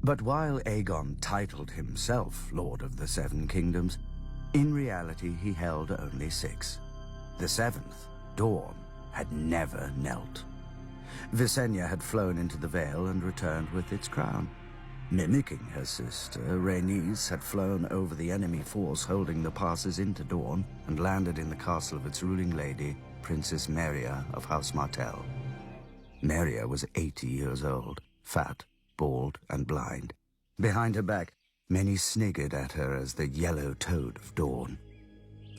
But while Aegon titled himself Lord of the Seven Kingdoms, in reality he held only 6. The 7th, Dorne, had never knelt. Visenya had flown into the Vale and returned with its crown. Mimicking her sister, Rhaenys had flown over the enemy force holding the passes into Dorne and landed in the castle of its ruling lady, Princess Meria of House Martell. Meria was 80 years old, fat, bald, and blind. Behind her back, many sniggered at her as the yellow toad of Dorne.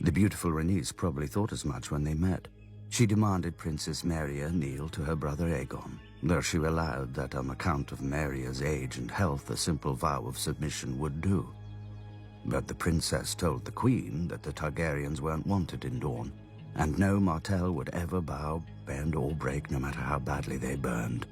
The beautiful Rhaenys probably thought as much when they met. She demanded Princess Meria kneel to her brother Aegon, though she allowed that on account of Meria's age and health a simple vow of submission would do. But the princess told the queen that the Targaryens weren't wanted in Dorne, and no Martell would ever bow, bend, or break no matter how badly they burned.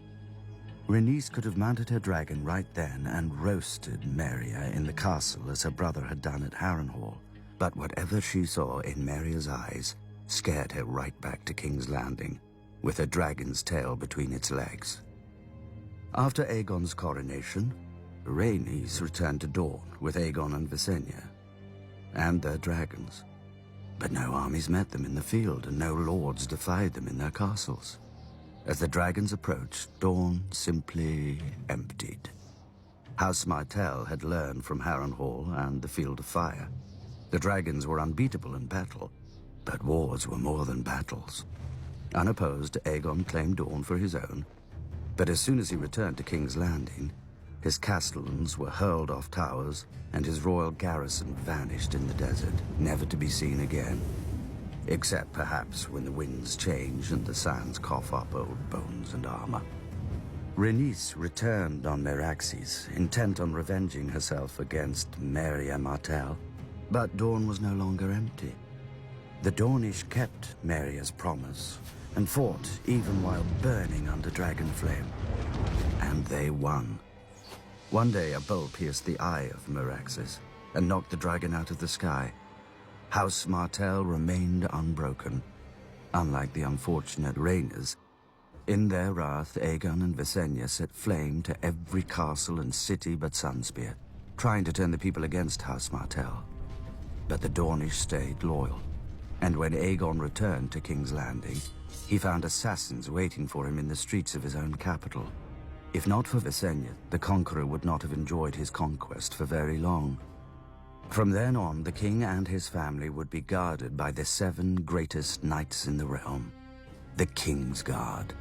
Rhaenys could have mounted her dragon right then and roasted Meria in the castle as her brother had done at Harrenhal, but whatever she saw in Meria's eyes scared her right back to King's Landing, with her dragon's tail between its legs. After Aegon's coronation, Rhaenys returned to Dorne with Aegon and Visenya, and their dragons. But no armies met them in the field, and no lords defied them in their castles. As the dragons approached, Dorne simply emptied. House Martell had learned from Harrenhal and the Field of Fire. The dragons were unbeatable in battle, but wars were more than battles. Unopposed, Aegon claimed Dorne for his own, but as soon as he returned to King's Landing, his castellans were hurled off towers, and his royal garrison vanished in the desert, never to be seen again. Except perhaps when the winds change and the sands cough up old bones and armor. Rhaenys returned on Meraxes, intent on revenging herself against Meria Martell, but Dorne was no longer empty. The Dornish kept Meria's promise and fought even while burning under dragon flame. And they won. One day a bolt pierced the eye of Meraxes and knocked the dragon out of the sky. House Martell remained unbroken, unlike the unfortunate Rhaenys. In their wrath, Aegon and Visenya set flame to every castle and city but Sunspear, trying to turn the people against House Martell. But the Dornish stayed loyal, and when Aegon returned to King's Landing, he found assassins waiting for him in the streets of his own capital. If not for Visenya, the conqueror would not have enjoyed his conquest for very long. From then on, the king and his family would be guarded by the 7 greatest knights in the realm, the King's Guard.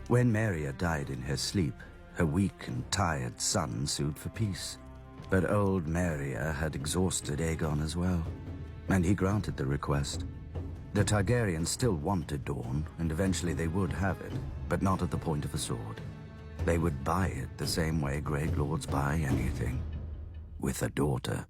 When Meria died in her sleep, her weak and tired son sued for peace. But old Meria had exhausted Aegon as well, and he granted the request. The Targaryens still wanted Dorne, and eventually they would have it, but not at the point of a sword. They would buy it the same way great lords buy anything, with a daughter.